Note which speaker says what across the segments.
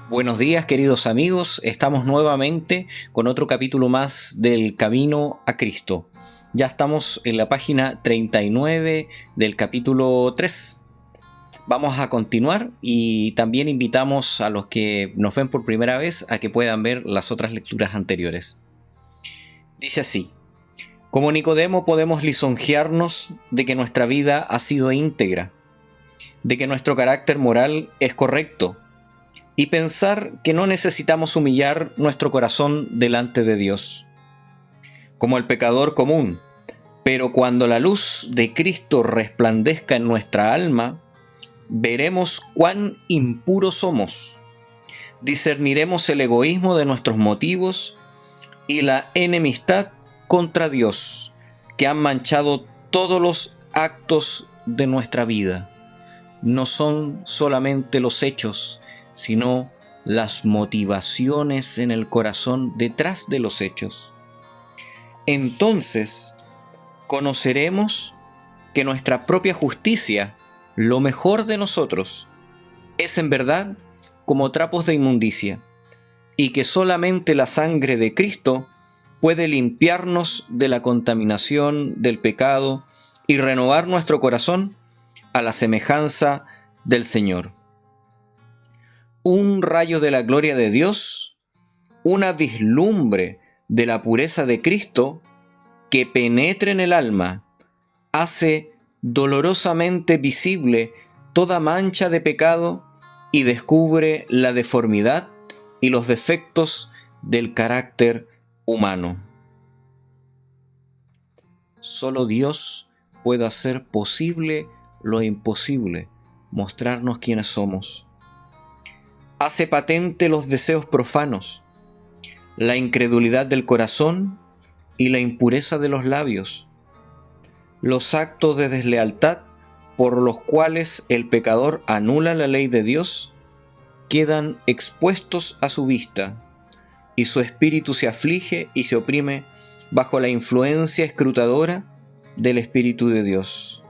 Speaker 1: Buenos días, queridos amigos. Estamos nuevamente con otro capítulo más del Camino a Cristo. Ya estamos en la página 39 del capítulo 3. Vamos a continuar y también invitamos a los que nos ven por primera vez a que puedan ver las otras lecturas anteriores. Dice así: como Nicodemo podemos lisonjearnos de que nuestra vida ha sido íntegra, de que nuestro carácter moral es correcto, y pensar que no necesitamos humillar nuestro corazón delante de Dios, como el pecador común. Pero cuando la luz de Cristo resplandezca en nuestra alma, veremos cuán impuros somos, discerniremos el egoísmo de nuestros motivos y la enemistad contra Dios, que han manchado todos los actos de nuestra vida. No son solamente los hechos, sino las motivaciones en el corazón detrás de los hechos. Entonces, conoceremos que nuestra propia justicia, lo mejor de nosotros, es en verdad como trapos de inmundicia, y que solamente la sangre de Cristo puede limpiarnos de la contaminación del pecado y renovar nuestro corazón a la semejanza del Señor. Un rayo de la gloria de Dios, una vislumbre de la pureza de Cristo que penetra en el alma, hace dolorosamente visible toda mancha de pecado y descubre la deformidad y los defectos del carácter humano. Solo Dios puede hacer posible lo imposible, mostrarnos quiénes somos. Hace patente los deseos profanos, la incredulidad del corazón y la impureza de los labios, los actos de deslealtad por los cuales el pecador anula la ley de Dios, quedan expuestos a su vista, y su espíritu se aflige y se oprime bajo la influencia escrutadora del Espíritu de Dios.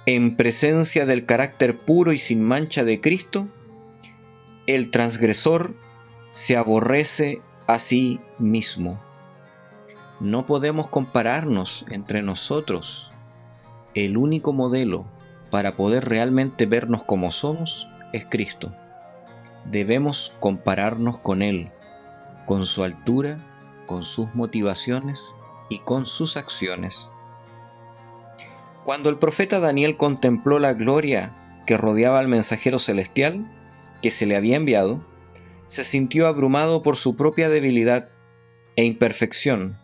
Speaker 1: En presencia del carácter puro y sin mancha de Cristo, el transgresor se aborrece a sí mismo. No podemos compararnos entre nosotros. El único modelo para poder realmente vernos como somos es Cristo. Debemos compararnos con Él, con su altura, con sus motivaciones y con sus acciones. Cuando el profeta Daniel contempló la gloria que rodeaba al mensajero celestial que se le había enviado, se sintió abrumado por su propia debilidad e imperfección.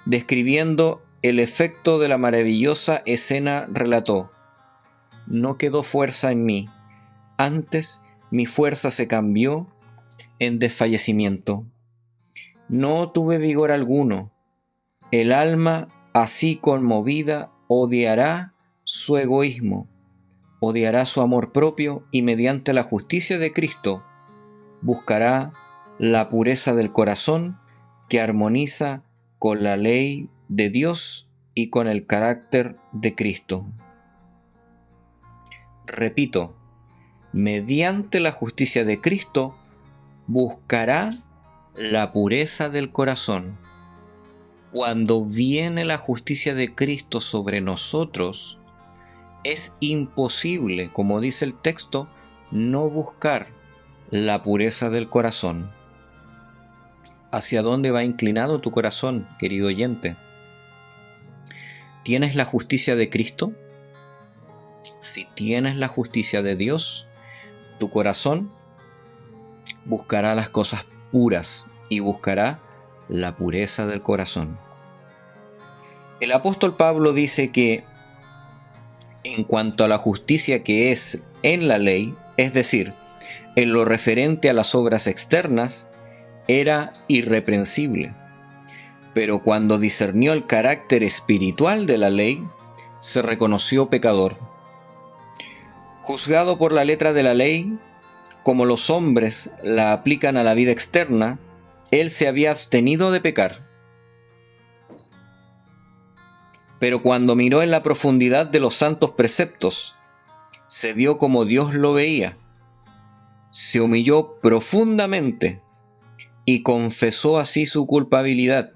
Speaker 1: Describiendo el efecto de la maravillosa escena, relató: no quedó fuerza en mí, antes mi fuerza se cambió en desfallecimiento. No tuve vigor alguno. El alma así conmovida odiará su egoísmo, odiará su amor propio y mediante la justicia de Cristo buscará la pureza del corazón que armoniza con la ley de Dios y con el carácter de Cristo. Repito, mediante la justicia de Cristo buscará la pureza del corazón. Cuando viene la justicia de Cristo sobre nosotros, es imposible, como dice el texto, no buscar la pureza del corazón. ¿Hacia dónde va inclinado tu corazón, querido oyente? ¿Tienes la justicia de Cristo? Si tienes la justicia de Dios, tu corazón buscará las cosas puras y buscará la pureza del corazón. El apóstol Pablo dice que en cuanto a la justicia que es en la ley, es decir, en lo referente a las obras externas, era irreprensible. Pero cuando discernió el carácter espiritual de la ley, se reconoció pecador. Juzgado por la letra de la ley, como los hombres la aplican a la vida externa, él se había abstenido de pecar. Pero cuando miró en la profundidad de los santos preceptos, se vio como Dios lo veía. se humilló profundamente y confesó así su culpabilidad.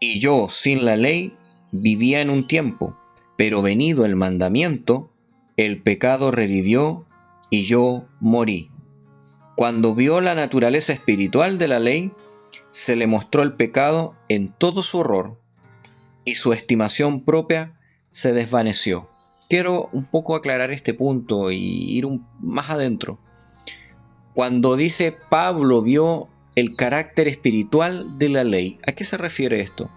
Speaker 1: Y yo, sin la ley, vivía en un tiempo, pero venido el mandamiento, el pecado revivió y yo morí. Cuando vio la naturaleza espiritual de la ley, se le mostró el pecado en todo su horror, y su estimación propia se desvaneció. Quiero un poco aclarar este punto y ir más adentro. Cuando dice Pablo vio el carácter espiritual de la ley, ¿a qué se refiere esto?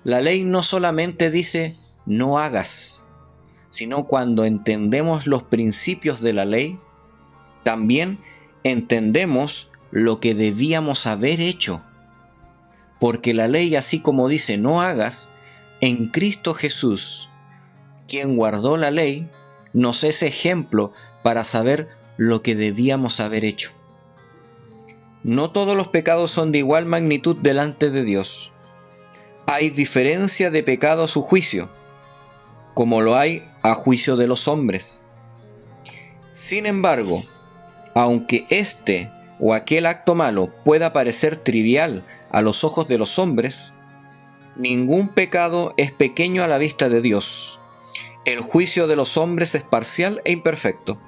Speaker 1: La ley no solamente dice no hagas, sino cuando entendemos los principios de la ley, también entendemos lo que debíamos haber hecho. Porque la ley, así como dice no hagas, en Cristo Jesús, quien guardó la ley, nos es ejemplo para saber lo que debíamos haber hecho. No todos los pecados son de igual magnitud delante de Dios. Hay diferencia de pecado a su juicio, como lo hay a juicio de los hombres. Sin embargo, aunque este o aquel acto malo pueda parecer trivial a los ojos de los hombres, ningún pecado es pequeño a la vista de Dios. El juicio de los hombres es parcial e imperfecto,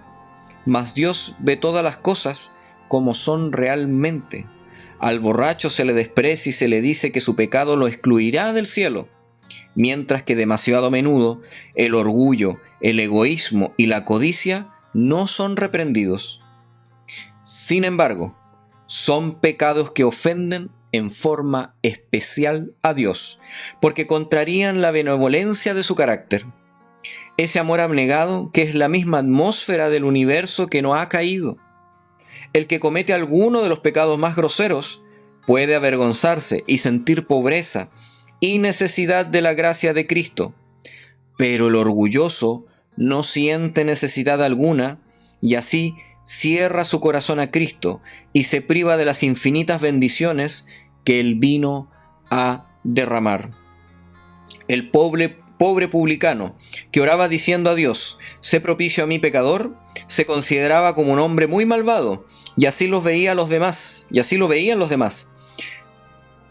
Speaker 1: mas Dios ve todas las cosas como son realmente. Al borracho se le desprecia y se le dice que su pecado lo excluirá del cielo, mientras que demasiado a menudo el orgullo, el egoísmo y la codicia no son reprendidos. Sin embargo, son pecados que ofenden en forma especial a Dios, porque contrarían la benevolencia de su carácter. Ese amor abnegado que es la misma atmósfera del universo que no ha caído. El que comete alguno de los pecados más groseros puede avergonzarse y sentir pobreza y necesidad de la gracia de Cristo, pero el orgulloso no siente necesidad alguna y así cierra su corazón a Cristo y se priva de las infinitas bendiciones que Él vino a derramar. El pobre publicano que oraba diciendo a Dios, sé propicio a mi pecador, se consideraba como un hombre muy malvado, y así lo veían los demás.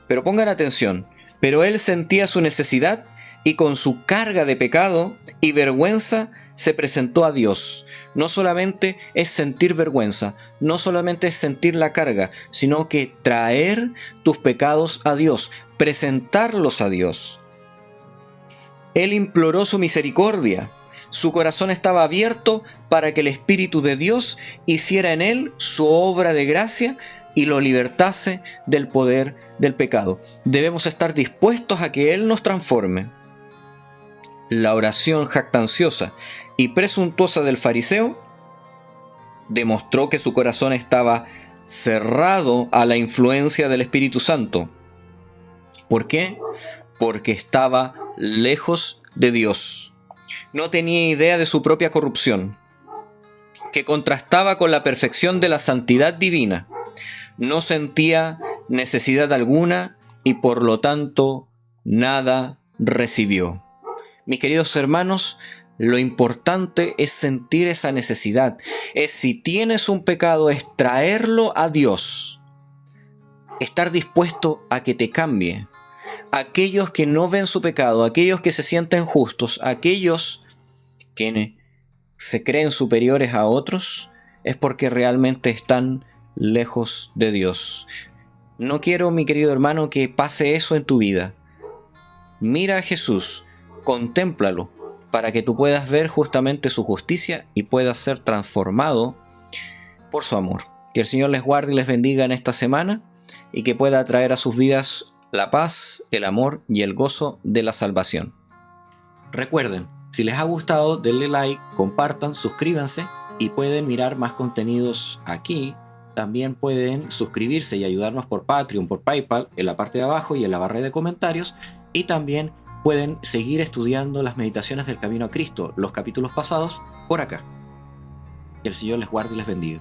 Speaker 1: Pero pongan atención, pero él sentía su necesidad y con su carga de pecado y vergüenza se presentó a Dios. No solamente es sentir vergüenza, no solamente es sentir la carga, sino que traer tus pecados a Dios, presentarlos a Dios. Él imploró su misericordia. Su corazón estaba abierto para que el Espíritu de Dios hiciera en él su obra de gracia y lo libertase del poder del pecado. Debemos estar dispuestos a que Él nos transforme. La oración jactanciosa y presuntuosa del fariseo demostró que su corazón estaba cerrado a la influencia del Espíritu Santo. ¿Por qué? Porque estaba lejos de Dios. No tenía idea de su propia corrupción, que contrastaba con la perfección de la santidad divina. No sentía necesidad alguna y por lo tanto nada recibió. Mis queridos hermanos, lo importante es sentir esa necesidad. Es si tienes un pecado, es traerlo a Dios. Estar dispuesto a que te cambie. Aquellos que no ven su pecado, aquellos que se sienten justos, aquellos que se creen superiores a otros, es porque realmente están lejos de Dios. No quiero, mi querido hermano, que pase eso en tu vida. Mira a Jesús, contémplalo, para que tú puedas ver justamente su justicia y puedas ser transformado por su amor. Que el Señor les guarde y les bendiga en esta semana y que pueda traer a sus vidas la paz, el amor y el gozo de la salvación. Recuerden, si les ha gustado, denle like, compartan, suscríbanse y pueden mirar más contenidos aquí. También pueden suscribirse y ayudarnos por Patreon, por PayPal, en la parte de abajo y en la barra de comentarios. Y también pueden seguir estudiando las meditaciones del Camino a Cristo, los capítulos pasados, por acá. Que el Señor les guarde y les bendiga.